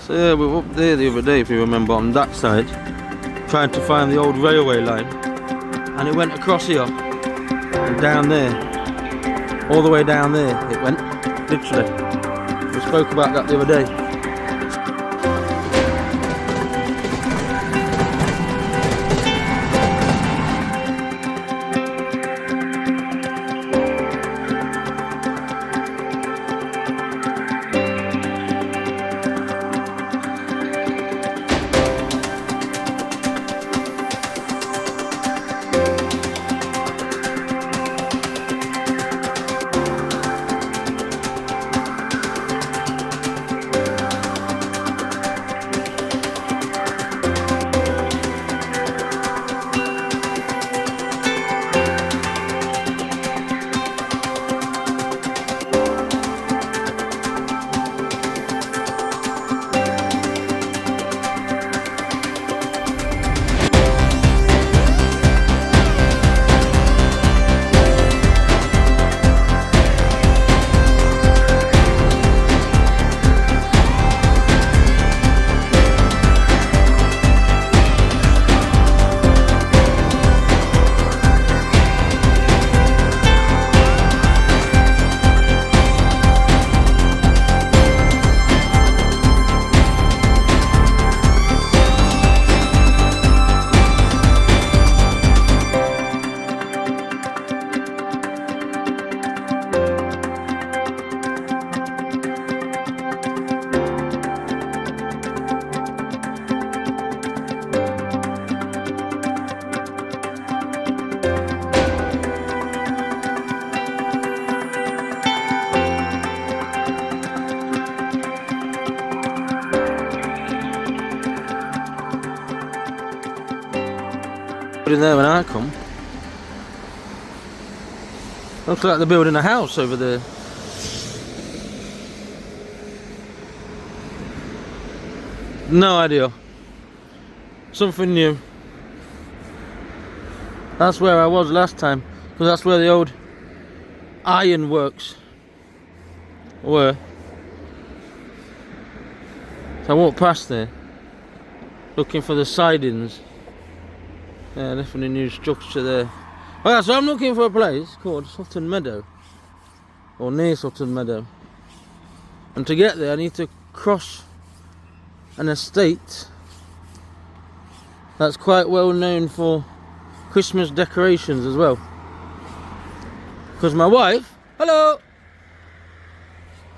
So yeah, we were up there the other day, if you remember, on that side, trying to find the old railway line, and it went across here, and down there, all the way down there it went, literally. We spoke about that the other day. In there when I come. Looks like they're building a house over there. No idea. Something new. That's where I was last time, because that's where the old iron works were. So I walked past there, looking for the sidings. Yeah, definitely new structure there. Oh yeah, so I'm looking for a place called Sutton Meadow, or near Sutton Meadow. And to get there I need to cross an estate that's quite well known for Christmas decorations as well. Because my wife, hello!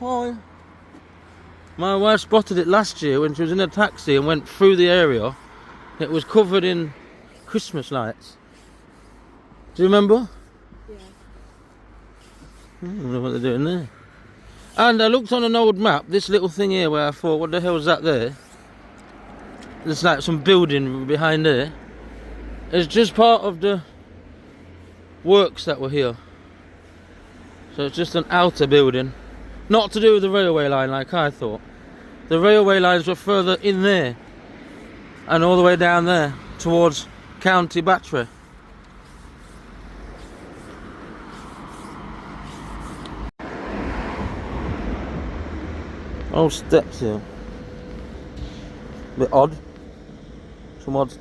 Hi! My wife spotted it last year when she was in a taxi and went through the area. It was covered in Christmas lights. Do you remember? Yeah. I don't know what they're doing there. And I looked on an old map, this little thing here where I thought, what the hell is that there? There's like some building behind there. It's just part of the works that were here. So it's just an outer building. Not to do with the railway line like I thought. The railway lines were further in there. And all the way down there towards County Battery. Oh, steps here. Bit odd. Some odd.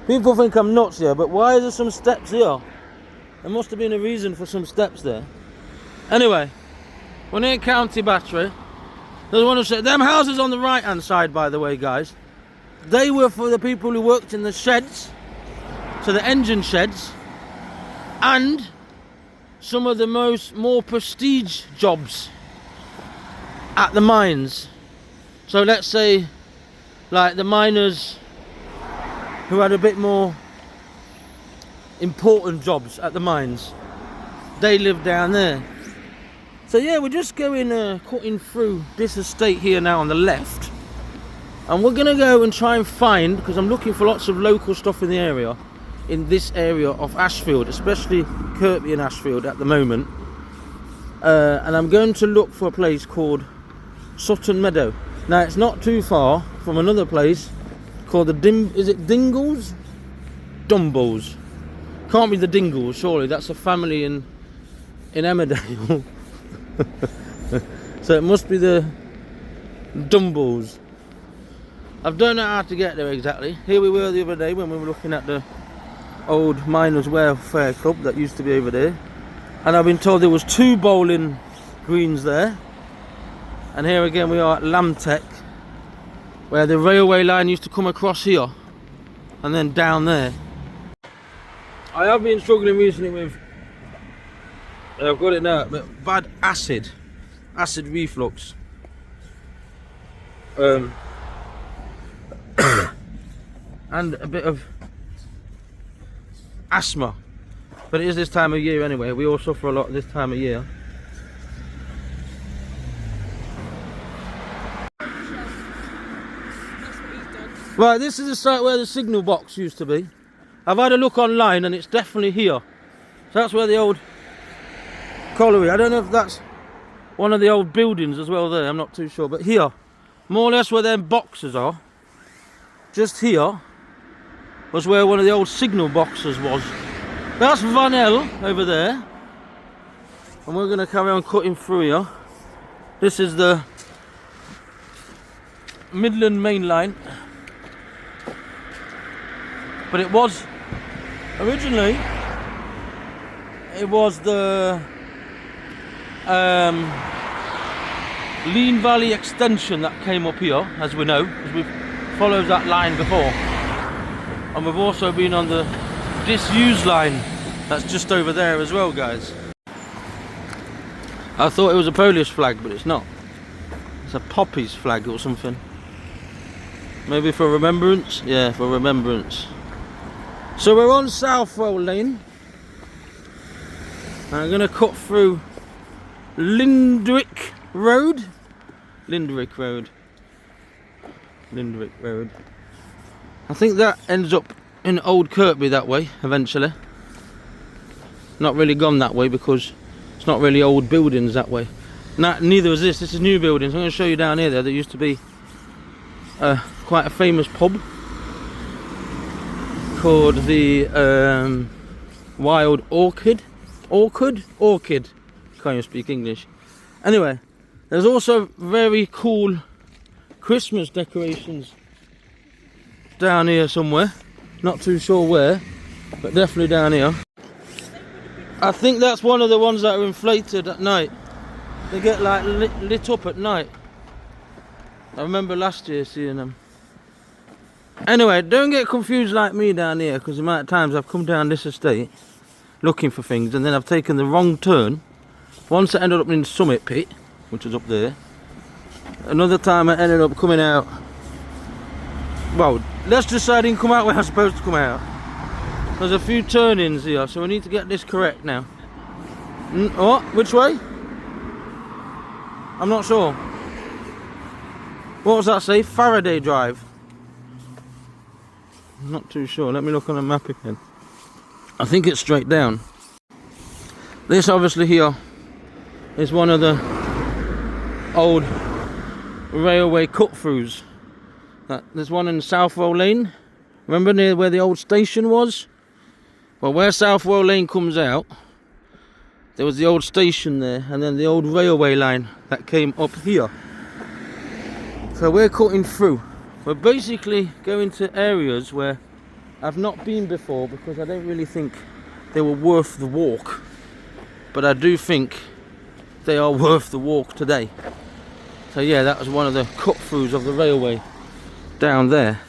People think I'm nuts here, but why is there some steps here? There must have been a reason for some steps there. Anyway, we're near County Battery. There's one of them houses on the right hand side, by the way, guys. They were for the people who worked in the sheds, so the engine sheds, and some of the more prestige jobs at the mines. So let's say like the miners who had a bit more important jobs at the mines, they lived down there. So yeah, we're just going cutting through this estate here now on the left. And we're going to go and try and find, because I'm looking for lots of local stuff in the area, in this area of Ashfield, especially Kirkby and Ashfield at the moment. And I'm going to look for a place called Sutton Meadow. Now it's not too far from another place called the is it Dingles? Dumbles. Can't be the Dingles, surely. That's a family in Emmerdale. So it must be the Dumbles. I don't know how to get there exactly. Here we were the other day when we were looking at the old Miners Welfare Club that used to be over there. And I've been told there was 2 bowling greens there. And here again we are at Lamtech, where the railway line used to come across here and then down there. I have been struggling recently with, I've got it now, but bad acid reflux. And a bit of asthma, but it is this time of year anyway. We all suffer a lot this time of year. Right, this is the site where the signal box used to be. I've had a look online and it's definitely here. So that's where the old colliery, I don't know if that's one of the old buildings as well there, I'm not too sure, but here, more or less where them boxes are, just here was where one of the old signal boxes was. That's Van L over there, and we're going to carry on cutting through here. This is the Midland Main Line, but it was originally the Lean Valley extension that came up here, as we know, because we've followed that line before. And we've also been on the disused line that's just over there as well, guys. I thought it was a Polish flag, but it's not. It's a Poppies flag or something. Maybe for remembrance? Yeah, for remembrance. So we're on Southwell Lane. I'm going to cut through Lindwick Road. I think that ends up in Old Kirkby that way eventually. Not really gone that way because it's not really old buildings that way. Neither is this. This is new buildings. I'm going to show you down here. There used to be quite a famous pub called the Wild Orchid. Orchid. Can't even speak English. Anyway, there's also very cool Christmas decorations down here somewhere. Not too sure where, but definitely down here. I think that's one of the ones that are inflated at night. They get like lit up at night. I remember last year seeing them. Anyway, don't get confused like me down here, because the amount of times I've come down this estate looking for things and then I've taken the wrong turn. Once I ended up in Summit Pit, which is up there. Another time I ended up coming out, well, let's just say I didn't come out where I was supposed to come out. There's a few turn-ins here, so we need to get this correct now. What? Which way? I'm not sure. What does that say? Faraday Drive. I'm not too sure. Let me look on the map again. I think it's straight down. This obviously here is one of the old railway cut-throughs. There's one in Southwell Lane. Remember near where the old station was? Well, where Southwell Lane comes out, there was the old station there, and then the old railway line that came up here. So we're cutting through. We're basically going to areas where I've not been before, because I don't really think they were worth the walk. But I do think they are worth the walk today. So yeah, that was one of the cut-throughs of the railway down there.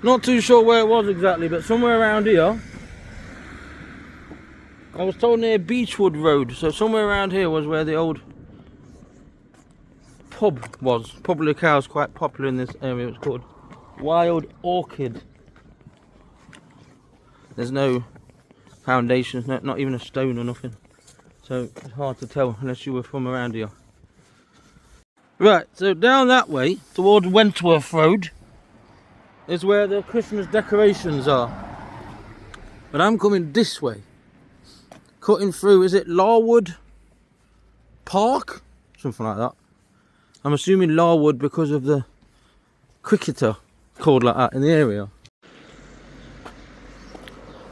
Not too sure where it was exactly, but somewhere around here. I was told near Beechwood Road, so somewhere around here was where the old pub was. Public house, quite popular in this area. It's called Wild Orchid. There's no foundations, not even a stone or nothing, so it's hard to tell unless you were from around here. Right, so down that way towards Wentworth Road is where the Christmas decorations are, but I'm coming this way, cutting through, is it Larwood Park? Something like that. I'm assuming Larwood because of the cricketer called like that in the area.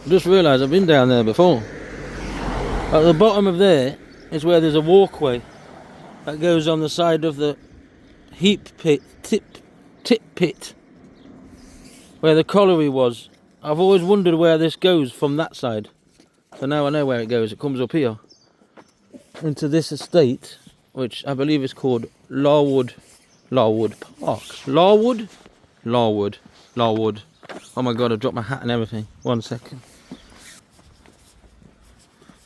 I just realised I've been down there before. At the bottom of there is where there's a walkway that goes on the side of the tip pit, where the colliery was. I've always wondered where this goes from that side. So now I know where it goes. It comes up here into this estate, which I believe is called Larwood Park. Larwood. Oh my god, I dropped my hat and everything. 1 second.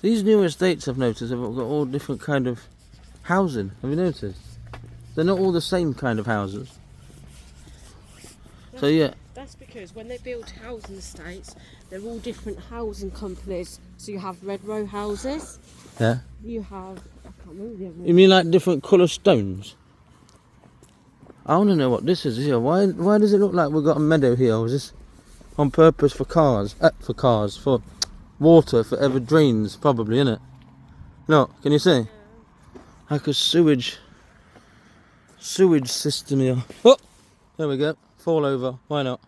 These new estates, I've noticed, have got all different kind of housing. Have you noticed? They're not all the same kind of houses. So yeah. That's because when they build housing estates, they're all different housing companies. So you have red row houses. Yeah. You have, I can't remember the other one. You mean like different colour stones? I want to know what this is here. Why does it look like we've got a meadow here? Or is this on purpose for cars? For water, for ever drains, probably, isn't it? No, can you see? Yeah. Like a sewage system here. Oh, there we go. Fall over. Why not?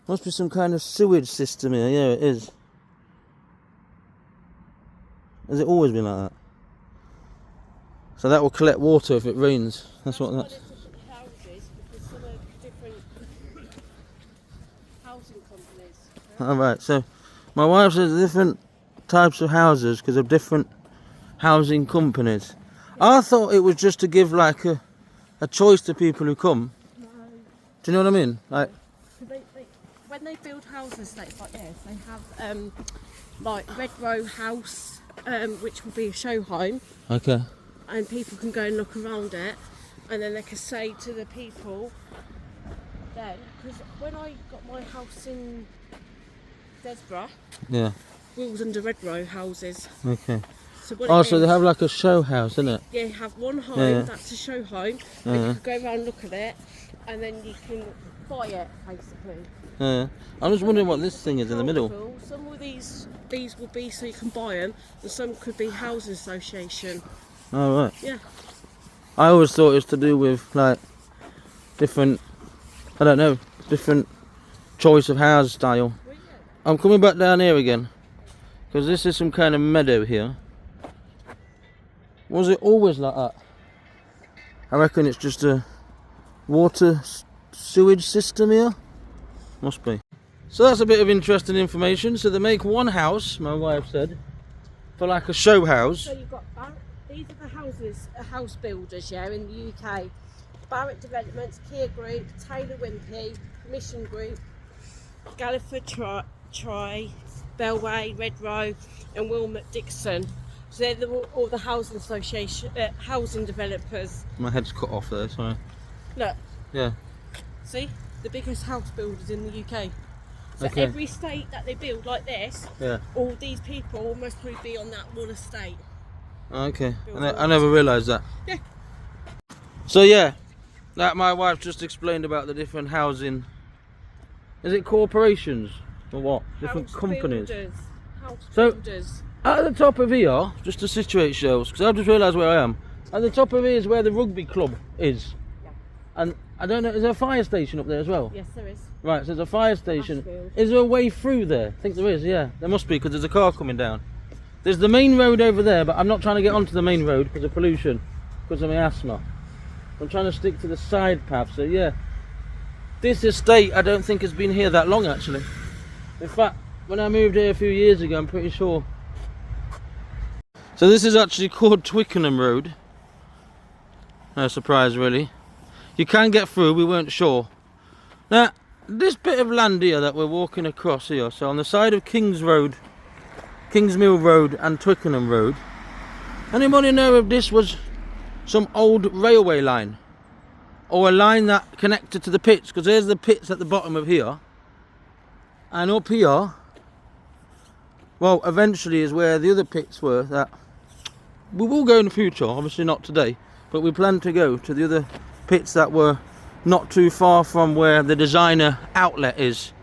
Must be some kind of sewage system here. Yeah, it is. Has it always been like that? So that will collect water if it rains. That's what that's. Different houses, because some are different housing companies. Alright, so my wife says different types of houses because of different housing companies. I thought it was just to give like a choice to people who come. No. Do you know what I mean? Like, when they build housing estates like this, they have like red row house, which will be a show home. okay. And people can go and look around it, and then they can say to the people then, because when I got my house in Desborough, Yeah. we was under red row houses. Okay. So what Oh, it so is, they have like a show house, isn't it? yeah, you have one home, Yeah. that's a show home, Yeah. and you can go around and look at it, and then you can buy it, basically. Yeah. I'm just wondering what this thing is in the middle. Some of these will be so you can buy them, and some could be housing association. Oh, right. Yeah. I always thought it was to do with like different, I don't know, different choice of house style. Well, yeah. I'm coming back down here again because this is some kind of meadow here. Was it always like that? I reckon it's just a water sewage system here. Must be. So that's a bit of interesting information. So they make one house, my wife said, for like a show house. So you've got these are the house builders, yeah, in the UK. Barrett Developments, Kia Group, Taylor Wimpey, Mission Group, Galliford Try, Bellway, Red Row, and Wilmot Dixon. So they're all the housing association, housing developers. My head's cut off there, sorry. Look. Yeah. See, the biggest house builders in the UK. So Okay. every estate that they build like this, Yeah. all these people must probably be on that one estate. Okay. I never realised that. Yeah. So yeah, that my wife just explained about the different housing. Is it corporations or what? Different House companies. Builders. House So- builders. At the top of here, just to situate yourselves, because I've just realised where I am. At the top of here is where the rugby club is. Yeah. And I don't know, is there a fire station up there as well? Yes, there is. Right, so there's a fire station. Ashfield. Is there a way through there? I think there is, yeah. There must be, because there's a car coming down. There's the main road over there, but I'm not trying to get onto the main road because of pollution, because of my asthma. I'm trying to stick to the side path, so yeah. This estate, I don't think has been here that long, actually. In fact, when I moved here a few years ago, I'm pretty sure. So this is actually called Twickenham Road. No surprise, really. You can get through, we weren't sure. Now, this bit of land here that we're walking across here, so on the side of Kingsmill Road and Twickenham Road, anybody know if this was some old railway line? Or a line that connected to the pits? Because there's the pits at the bottom of here. And up here, well, eventually is where the other pits were that we will go in the future, obviously not today, but we plan to go to the other pits that were not too far from where the designer outlet is.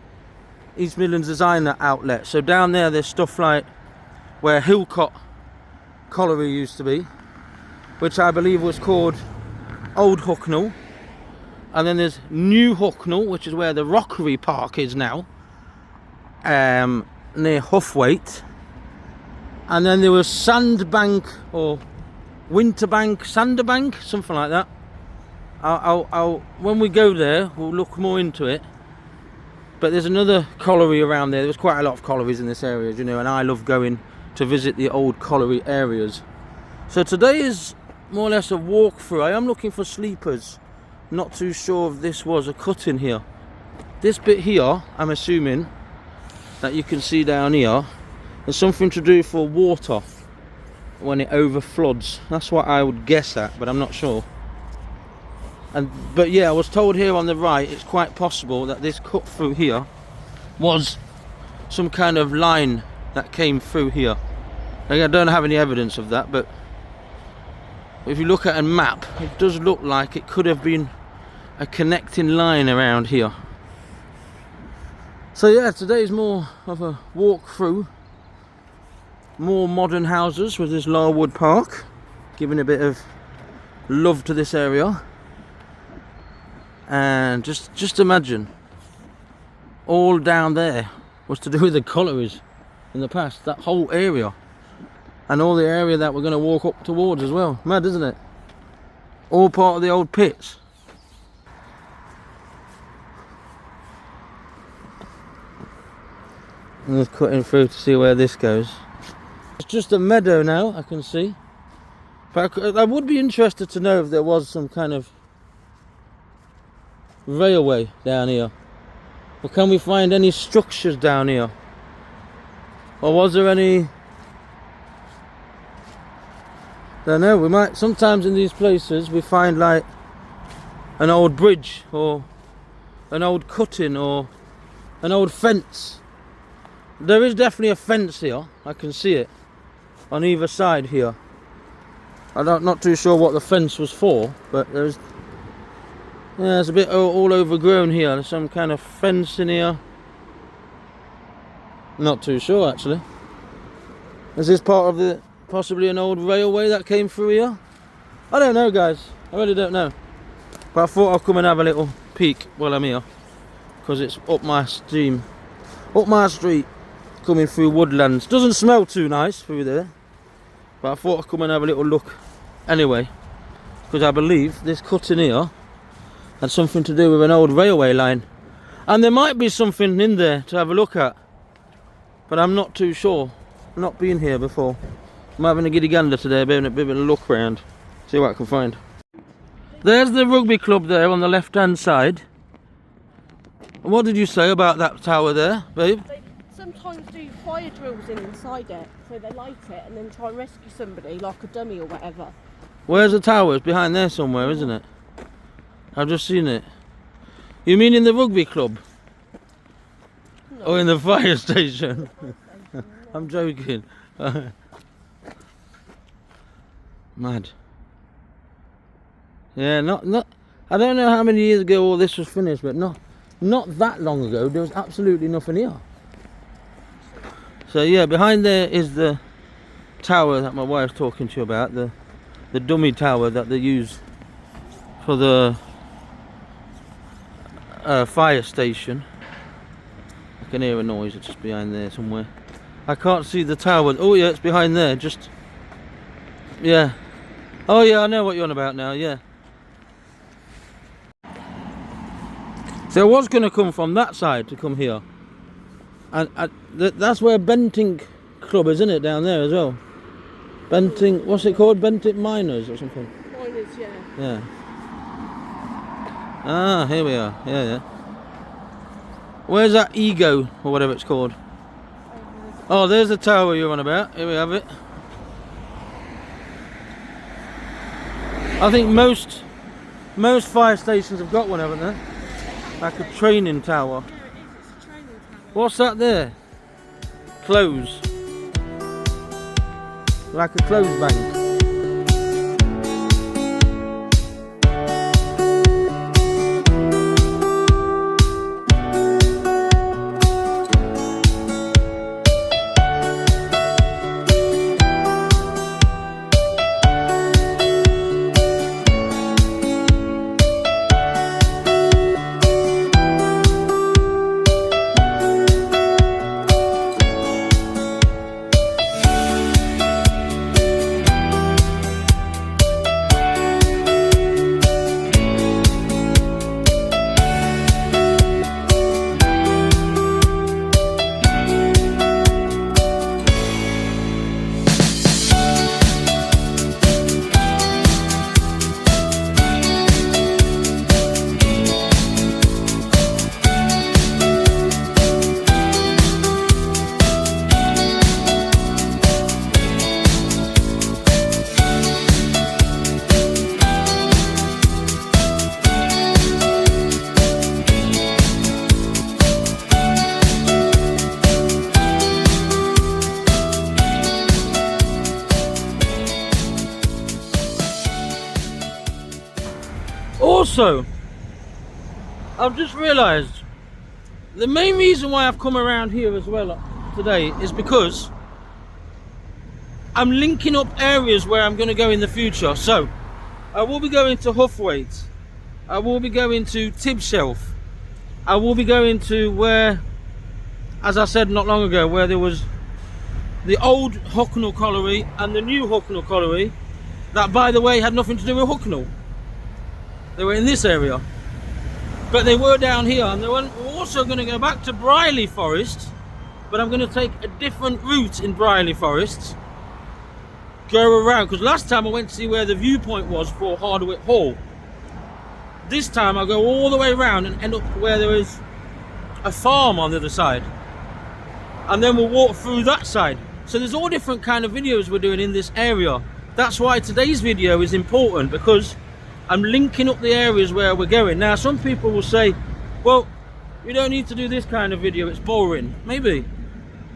East Midlands designer outlet. So down there there's stuff like where Hillcott Colliery used to be, which I believe was called Old Hucknall. And then there's New Hucknall, which is where the Rockery Park is now, near Huffwaite. And then there was Sandbank, or Winterbank, Sanderbank, something like that. I'll when we go there, we'll look more into it. But there's another colliery around there. There's quite a lot of collieries in this area, you know, and I love going to visit the old colliery areas. So today is more or less a walkthrough. I am looking for sleepers. Not too sure if this was a cut in here. This bit here, I'm assuming that you can see down here, is something to do for water when it overfloods. That's what I would guess at, but I'm not sure. But yeah, I was told here on the right, it's quite possible that this cut through here was some kind of line that came through here. Like, I don't have any evidence of that, but if you look at a map, it does look like it could have been a connecting line around here. So yeah, today is more of a walk through. More modern houses with this Larwood Park, giving a bit of love to this area. And just imagine, all down there was to do with the collieries in the past, that whole area. And all the area that we're going to walk up towards as well. Mad, isn't it? All part of the old pits. I'm just cutting through to see where this goes. It's just a meadow now, I can see. But I would be interested to know if there was some kind of railway down here. Or can we find any structures down here? Or was there any... I don't know, we might... Sometimes in these places we find like an old bridge or an old cutting or an old fence. There is definitely a fence here, I can see it on either side here. I'm not too sure what the fence was for, but there's... Yeah, it's a bit all overgrown here. There's some kind of fence in here. Not too sure actually. Is this part of the possibly an old railway that came through here? I don't know, guys. I really don't know. But I thought I'd come and have a little peek while I'm here, because it's up my street, coming through woodlands. Doesn't smell too nice through there, but I thought I'd come and have a little look anyway, because I believe this cut in here had something to do with an old railway line, and there might be something in there to have a look at, but I'm not too sure. I've not been here before. I'm having a giddy gander today, a bit of a look around, see what I can find. There's the rugby club there on the left hand side. And what did you say about that tower there, babe? They sometimes do fire drills inside it, so they light it and then try and rescue somebody, like a dummy or whatever. Where's the tower? It's behind there somewhere, isn't it? I've just seen it. You mean in the rugby club? No. Or in the fire station? I'm joking. Mad. Yeah, not. I don't know how many years ago all this was finished, but not that long ago. There was absolutely nothing here. So yeah, behind there is the tower that my wife's talking to you about, the dummy tower that they use for the fire station. I can hear a noise. It's just behind there somewhere. I can't see the tower. Oh yeah, it's behind there. Just yeah. Oh yeah, I know what you're on about now. Yeah. So I was going to come from that side to come here, and that's where Bentinck Club is, isn't it, down there as well? Bentinck, what's it called? Bentinck Miners or something? Miners, yeah. Yeah. Ah, here we are. Yeah, yeah. Where's that Ego or whatever it's called? Oh, there's the tower you're on about. Here we have it. I think most fire stations have got one, haven't they? Like a training tower. Yeah, it is. It's a training tower. What's that there? Clothes. Like a clothes bank. Also, I've just realised the main reason why I've come around here as well today is because I'm linking up areas where I'm going to go in the future. So I will be going to Huffwaite, I will be going to Tibshelf, I will be going to where, as I said not long ago, where there was the old Hucknall Colliery and the new Hucknall Colliery, that by the way had nothing to do with Hucknall. They were in this area, but they were down here. And we're also going to go back to Brierley Forest, but I'm going to take a different route in Brierley Forest, go around, because last time I went to see where the viewpoint was for Hardwick Hall. This time I'll go all the way around and end up where there is a farm on the other side, and then we'll walk through that side. So there's all different kind of videos we're doing in this area. That's why today's video is important, because I'm linking up the areas where we're going. Now some people will say, well, you don't need to do this kind of video, it's boring. Maybe,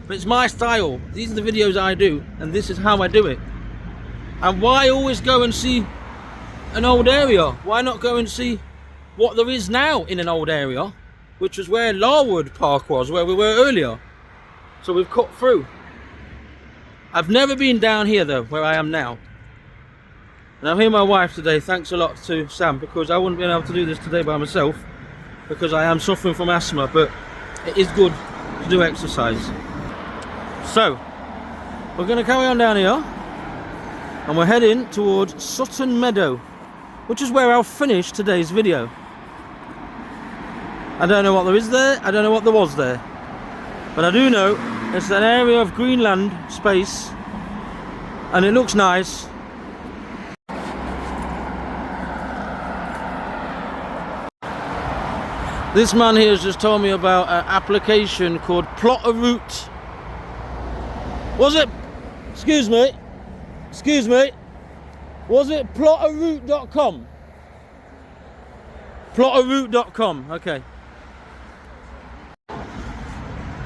but it's my style. These are the videos I do, and this is how I do it. And why always go and see an old area? Why not go and see what there is now in an old area, which was where Larwood Park was, where we were earlier. So we've cut through. I've never been down here though, where I am now. And I'm here with my wife today. Thanks a lot to Sam, because I wouldn't be able to do this today by myself, because I am suffering from asthma, but it is good to do exercise. So we're going to carry on down here, and we're heading towards Sutton Meadow, which is where I'll finish today's video. I don't know what there is there, I don't know what there was there, but I do know it's an area of Greenland space, and it looks nice. This man here has just told me about an application called Plot a Route. Was it? Excuse me. Excuse me. Was it plotaroute.com? Plotaroute.com. Okay.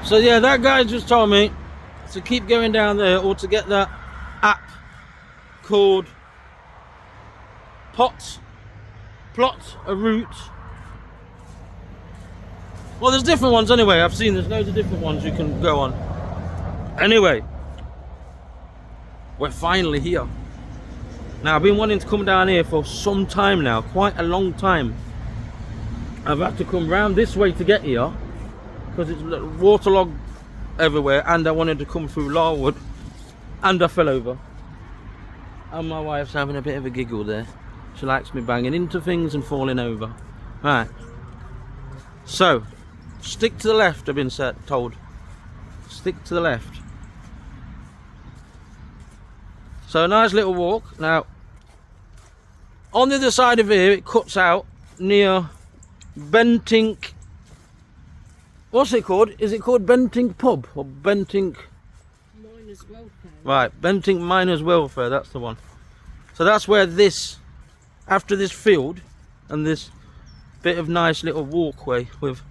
So yeah, that guy just told me to keep going down there, or to get that app called Plot a Route. Well, there's different ones anyway. I've seen there's loads of different ones you can go on. Anyway, we're finally here. Now, I've been wanting to come down here for some time now, quite a long time. I've had to come round this way to get here, because it's waterlogged everywhere, and I wanted to come through Larwood, and I fell over. And my wife's having a bit of a giggle there. She likes me banging into things and falling over. Right. So, stick to the left, I've been told. Stick to the left. So a nice little walk. Now, on the other side of here, it cuts out near Bentink. What's it called? Is it called Bentink Pub or Bentink? Miners Welfare. Right, Bentink Miners Welfare, that's the one. So that's where this, after this field and this bit of nice little walkway with,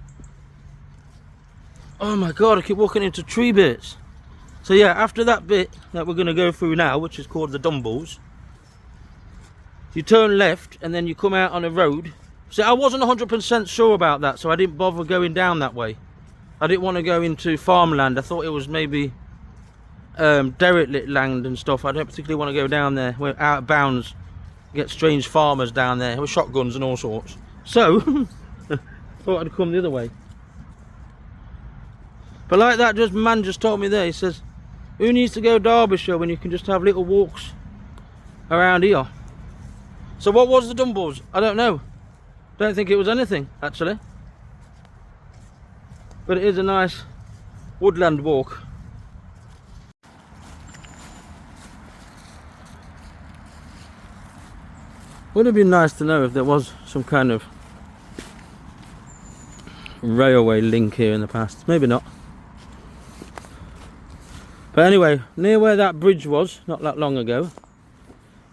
oh my god, I keep walking into tree bits. So yeah, after that bit that we're going to go through now, which is called the Dumbles, you turn left and then you come out on a road. See, I wasn't 100% sure about that, so I didn't bother going down that way. I didn't want to go into farmland. I thought it was maybe derelict land and stuff. I don't particularly want to go down there. We're out of bounds. Get strange farmers down there with shotguns and all sorts. So thought I'd come the other way. But like that man just told me there, he says, who needs to go Derbyshire when you can just have little walks around here? So what was the Dumbles? I don't know. Don't think it was anything, actually. But it is a nice woodland walk. Would have been nice to know if there was some kind of railway link here in the past. Maybe not. But anyway, near where that bridge was, not that long ago,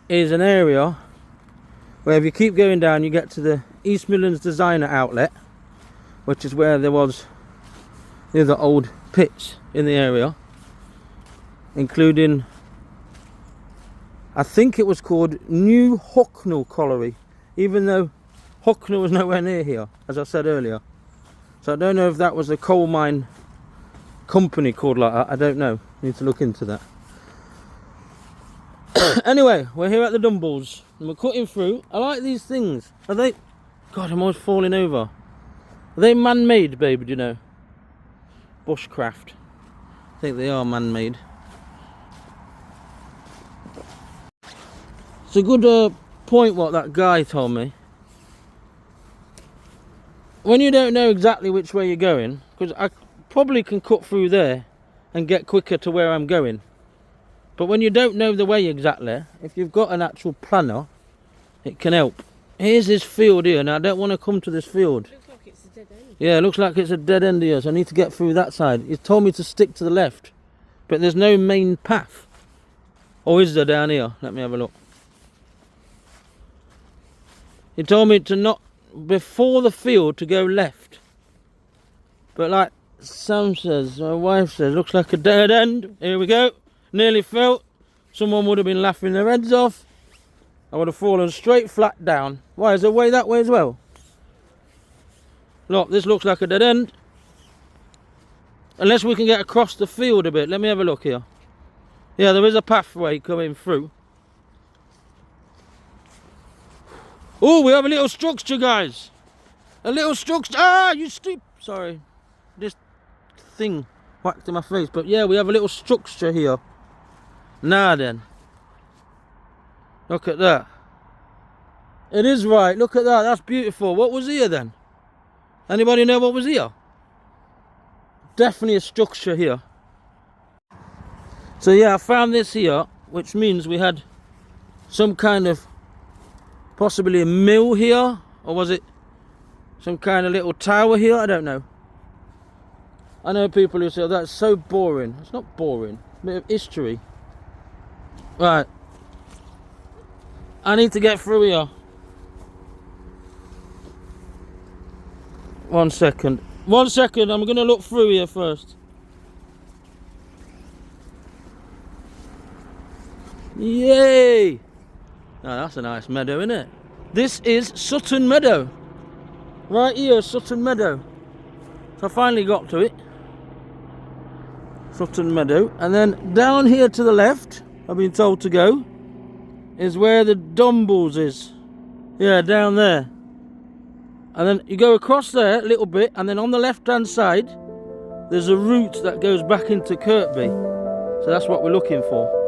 is an area where if you keep going down, you get to the East Midlands Designer Outlet, which is where there was the other old pits in the area, including, I think it was called New Hucknall Colliery, even though Hucknall was nowhere near here, as I said earlier. So I don't know if that was a coal mine company called like that. I don't know. Need to look into that. Anyway, we're here at the Dumbles and we're cutting through. I like these things. Are they... God, I'm always falling over. Are they man-made, baby, do you know? Bushcraft. I think they are man-made. It's a good point what that guy told me. When you don't know exactly which way you're going, because I probably can cut through there and get quicker to where I'm going. But when you don't know the way exactly, if you've got an actual planner, it can help. Here's this field here. Now I don't want to come to this field. Looks like it's a dead end. Yeah, it looks like it's a dead end here, so I need to get through that side. He told me to stick to the left, but there's no main path. Or is there down here? Let me have a look. He told me to not, before the field, to go left. But like Sam says, my wife says, looks like a dead end. Here we go. Nearly fell. Someone would have been laughing their heads off. I would have fallen straight flat down. Why, is there a way that way as well? Look, this looks like a dead end. Unless we can get across the field a bit. Let me have a look here. Yeah, there is a pathway coming through. Oh, we have a little structure, guys. A little structure. Ah, you stupid. Sorry. This thing whacked in my face. But yeah, we have a little structure here. Now then. Look at that. It is right. Look at that. That's beautiful. What was here then? Anybody know what was here? Definitely a structure here. So yeah, I found this here, which means we had some kind of possibly a mill here, or was it some kind of little tower here? I don't know. I know people who say, oh, that's so boring. It's not boring. A bit of history. Right. I need to get through here. 1 second. 1 second, I'm going to look through here first. Yay! Oh, that's a nice meadow, isn't it? This is Sutton Meadow. Right here, Sutton Meadow. So I finally got to it. Sutton Meadow. And then down here to the left, I've been told to go, is where the Dumbles is. Yeah, down there. And then you go across there a little bit, and then on the left hand side, there's a route that goes back into Kirkby. So that's what we're looking for.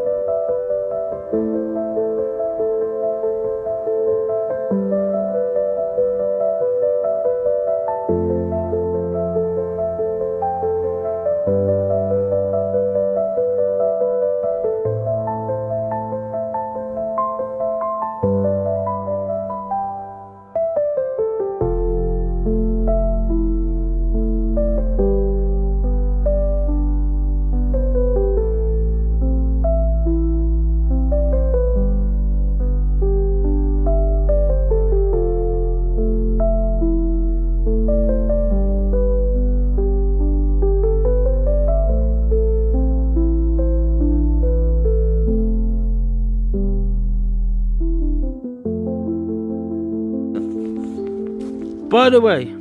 By the way,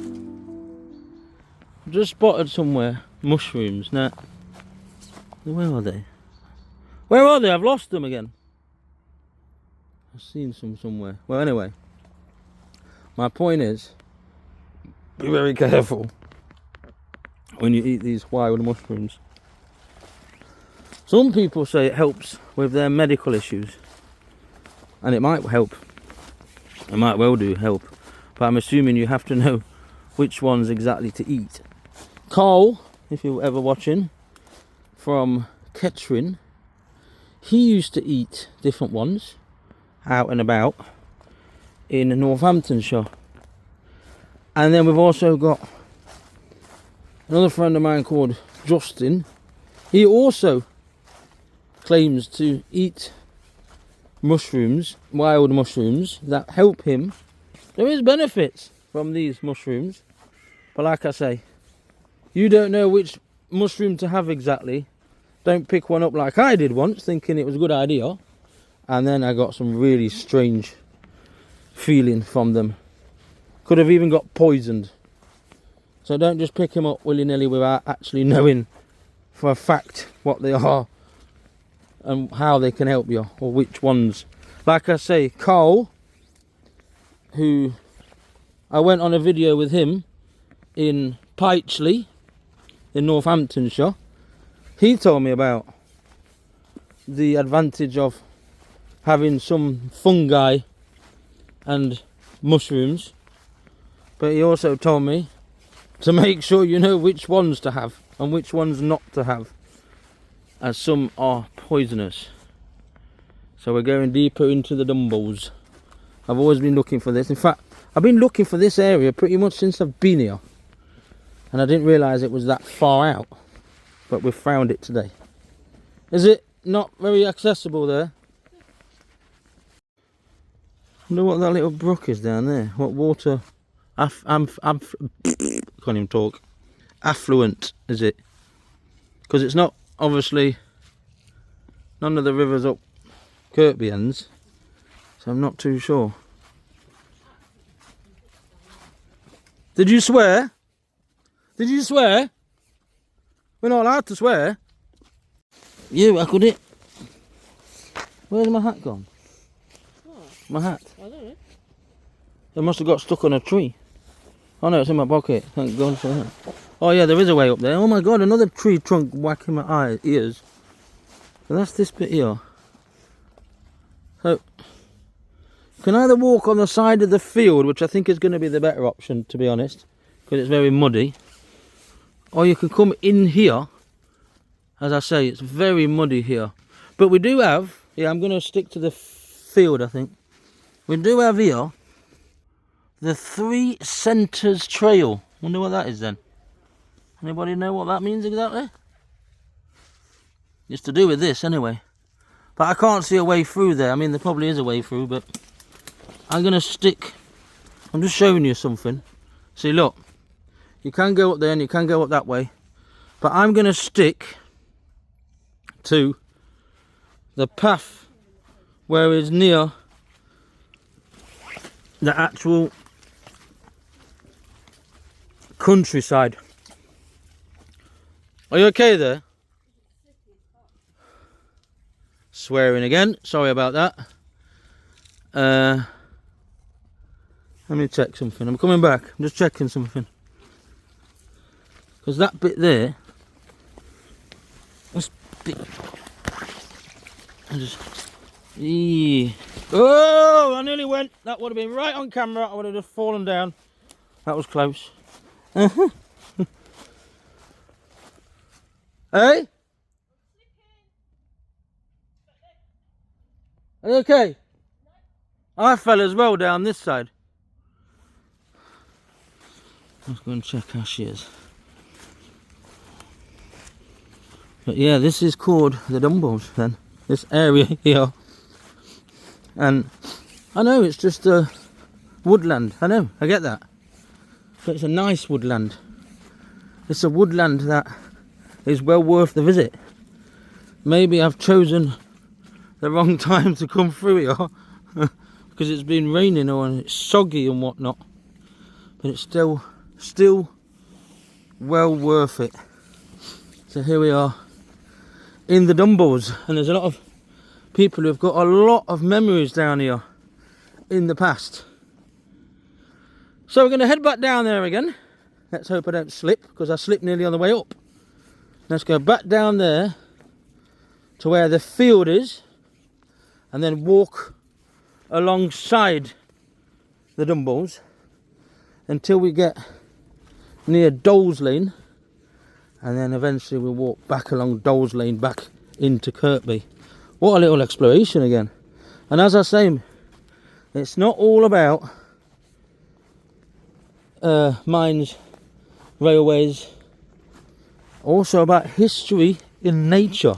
just spotted somewhere mushrooms. Now, where are they? Where are they? I've lost them again. I've seen some somewhere. Well, anyway, my point is, be very careful when you eat these wild mushrooms. Some people say it helps with their medical issues, and it might help. It might well do help. But I'm assuming you have to know which ones exactly to eat. Carl, if you're ever watching, from Kettering, he used to eat different ones out and about in Northamptonshire. And then we've also got another friend of mine called Justin. He also claims to eat mushrooms, wild mushrooms, that help him. There is benefits from these mushrooms, but like I say, you don't know which mushroom to have exactly. Don't pick one up like I did once, thinking it was a good idea, and then I got some really strange feeling from them. could have even got poisoned. So don't just pick them up willy-nilly without actually knowing for a fact what they are and how they can help you, or which ones. Like I say, Carl, who I went on a video with him in Pytchley in Northamptonshire, he told me about the advantage of having some fungi and mushrooms, but he also told me to make sure you know which ones to have and which ones not to have, as some are poisonous. So we're going deeper into the Dumbles. I've always been looking for this. In fact, I've been looking for this area pretty much since I've been here, and I didn't realise it was that far out, but we've found it today. Is it not very accessible there? I wonder what that little brook is down there. What water? Can't even talk. Affluent is it? Because it's not, obviously, none of the rivers up Kirkby ends, so I'm not too sure. Did you swear? Did you swear? We're not allowed to swear. You, I could it. Where's my hat gone? What? My hat. I don't know. It must have got stuck on a tree. Oh no, it's in my pocket. Thank God for that. Oh yeah, there is a way up there. Oh my God, another tree trunk whacking my ears. So that's this bit here. So, you can either walk on the side of the field, which I think is going to be the better option, to be honest, because it's very muddy. Or you can come in here. As I say, it's very muddy here. But we do have, yeah, I'm going to stick to the field, I think. We do have here the Three Centres Trail. Wonder what that is then. Anybody know what that means exactly? It's to do with this anyway. But I can't see a way through there. I mean, there probably is a way through, but I'm going to stick. I'm just showing you something. See, look. You can go up there and you can go up that way. But I'm going to stick to the path where it's near the actual countryside. Are you okay there? Swearing again, sorry about that. Let me check something. I'm coming back, I'm just checking something. Because that bit there, this bit, I just, oh, I nearly went. That would have been right on camera. I would have just fallen down. That was close. Hey? Are you okay? I fell as well down this side. Let's go and check how she is. But yeah, this is called the Dumbles then. This area here. And I know it's just a woodland. I know, I get that. But it's a nice woodland. It's a woodland that is well worth the visit. Maybe I've chosen the wrong time to come through here because it's been raining and it's soggy and whatnot. But it's still well worth it. So here we are in the Dumbles, and there's a lot of people who've got a lot of memories down here in the past. So we're going to head back down there again. Let's hope I don't slip, because I slipped nearly on the way up. Let's go back down there to where the field is, and then walk alongside the Dumbles until we get near Doles Lane, and then eventually we'll walk back along Doles Lane back into Kirkby. What a little exploration again. And as I say, it's not all about mines, railways, also about history in nature.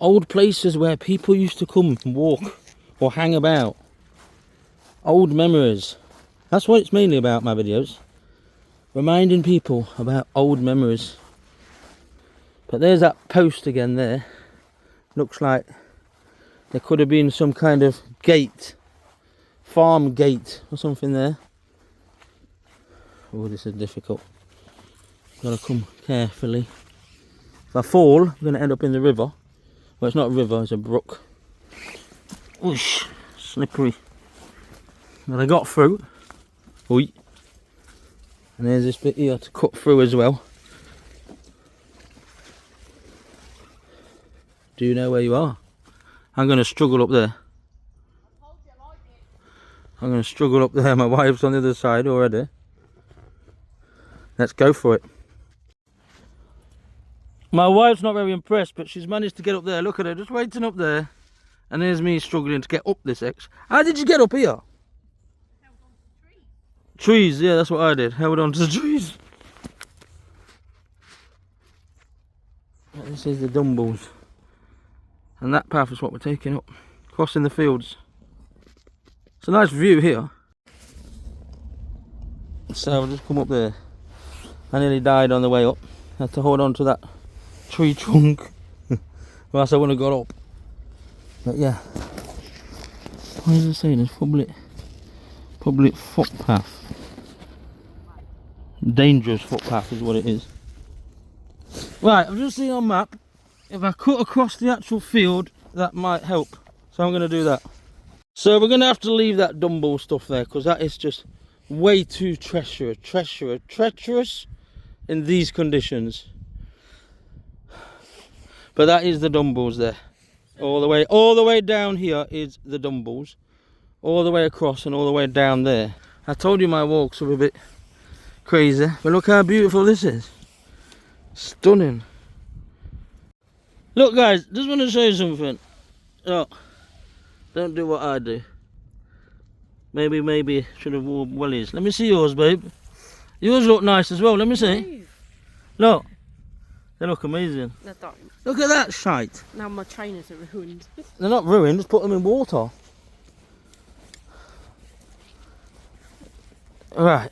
Old places where people used to come and walk or hang about. Old memories. That's what it's mainly about, my videos. Reminding people about old memories. But there's that post again there. Looks like there could have been some kind of gate, farm gate or something there. Oh, this is difficult. Gotta come carefully. If I fall, I'm gonna end up in the river. Well, it's not a river, it's a brook. Whoosh, slippery. But I got through. Oi. And there's this bit here to cut through as well. Do you know where you are? I'm gonna struggle up there. I'm gonna struggle up there. My wife's on the other side already. Let's go for it. My wife's not very impressed, but she's managed to get up there. Look at her, just waiting up there. And there's me struggling to get up this X. How did you get up here? Held on to trees. Trees, yeah, that's what I did. Held on to the trees. This is the Dumbles. And that path is what we're taking up. Crossing the fields. It's a nice view here. So I'll just come up there. I nearly died on the way up. I had to hold on to that tree trunk. Or else I wouldn't have got up. But yeah. What does it say? There's public footpath. Dangerous footpath is what it is. Right, I've just seen on map. If I cut across the actual field, that might help. So I'm going to do that. So we're going to have to leave that Dumble stuff there, because that is just way too treacherous in these conditions. But that is the Dumbles there. All the way down here is the Dumbles. All the way across and all the way down there. I told you my walks were a bit crazy, but look how beautiful this is. Stunning. Look guys, just want to show you something. Oh, don't do what I do. Maybe should have worn wellies. Let me see yours, babe. Yours look nice as well. Let me see. Look, they look amazing. They don't. Look at that shite. Now my trainers are ruined. They're not ruined. Just put them in water. Right.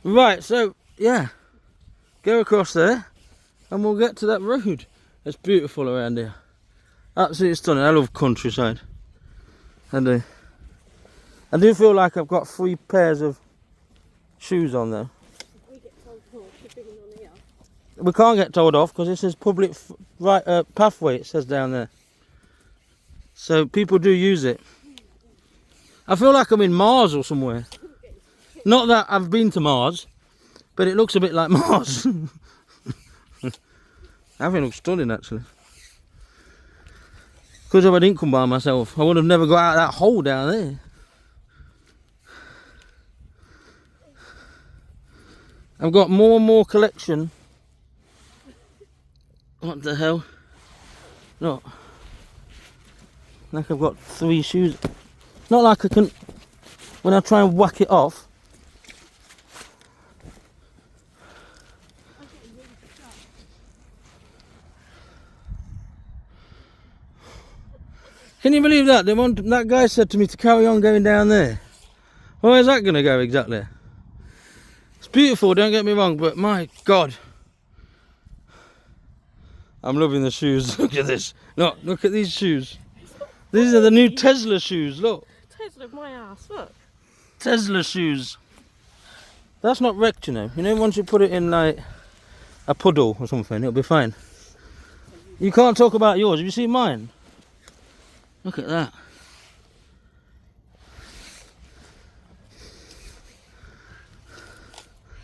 Right. So yeah, go across there, and we'll get to that road. It's beautiful around here. Absolutely stunning. I love countryside. I do. I do feel like I've got 3 pairs of shoes on there. We get told off for being on here. We can't get told off because this is public pathway, it says down there. So people do use it. I feel like I'm in Mars or somewhere. Not that I've been to Mars, but it looks a bit like Mars. I think it looks stunning actually. Because if I didn't come by myself, I would have never got out of that hole down there. I've got more and more collection. What the hell? Look. Like I've got 3 shoes. Not like I can, when I try and whack it off. Can you believe that? That guy said to me to carry on going down there. Where's that going to go exactly? It's beautiful, don't get me wrong, but my God. I'm loving the shoes. Look at this. Look at these shoes. These are the new Tesla shoes, look. Tesla, my ass, look. Tesla shoes. That's not wrecked, you know. You know, once you put it in like a puddle or something, it'll be fine. You can't talk about yours. Have you seen mine? Look at that.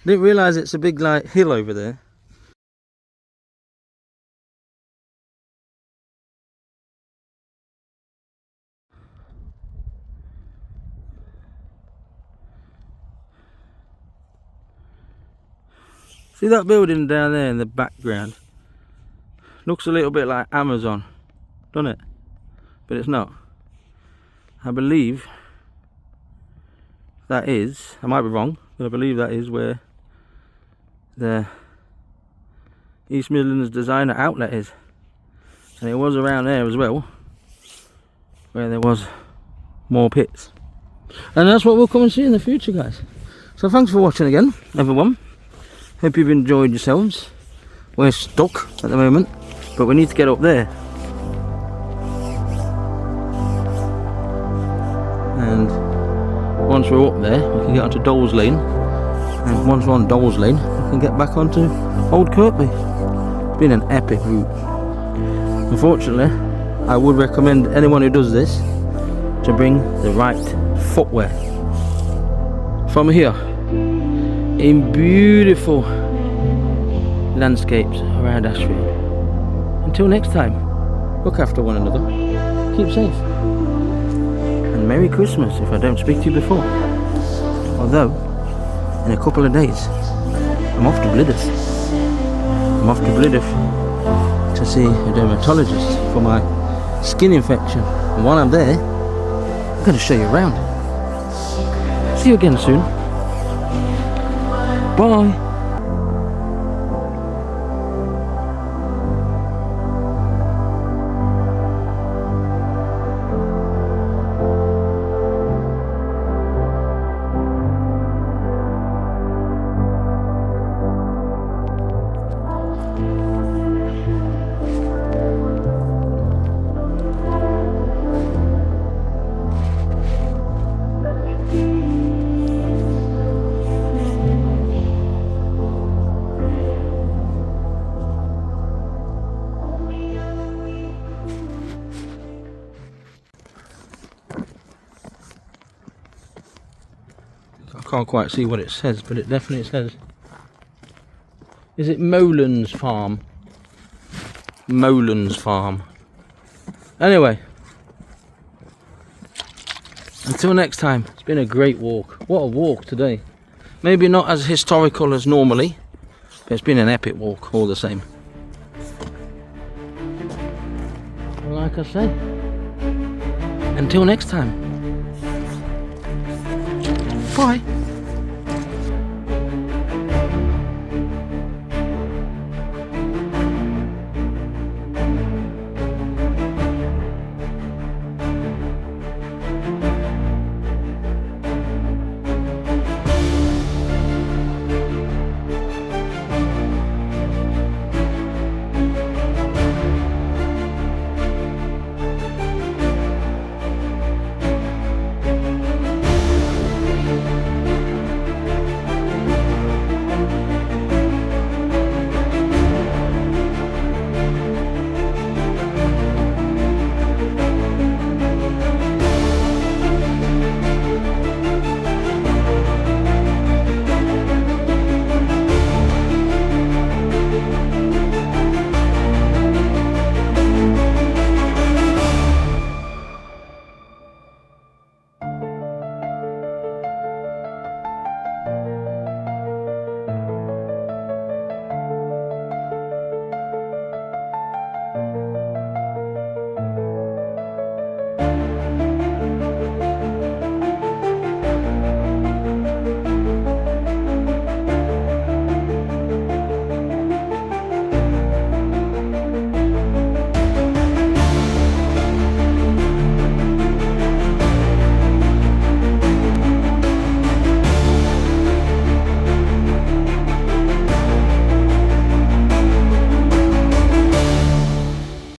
Didn't realise it's a big like hill over there. See that building down there in the background? Looks a little bit like Amazon, doesn't it? But it's not. I believe that is, I might be wrong, but I believe that is where the East Midlands Designer Outlet is. And it was around there as well, where there was more pits. And that's what we'll come and see in the future, guys. So thanks for watching again, everyone. Hope you've enjoyed yourselves. We're stuck at the moment, but we need to get up there. And once we're up there, we can get onto Dumbles Lane And once we're on Dumbles Lane, we can get back onto Old Kirkby. It's been an epic route. Unfortunately, I would recommend anyone who does this to bring the right footwear. From here, in beautiful landscapes around Ashfield. Until next time, look after one another, keep safe, and Merry Christmas if I don't speak to you before. Although, in a couple of days, I'm off to Blyth. I'm off to Blyth to see a dermatologist for my skin infection. And while I'm there, I'm going to show you around. See you again soon. Bye. I can't quite see what it says, but it definitely says, is it Molan's Farm? Molan's Farm. Anyway, until next time, it's been a great walk. What a walk today. Maybe not as historical as normally, but it's been an epic walk all the same. Like I say, until next time. Bye.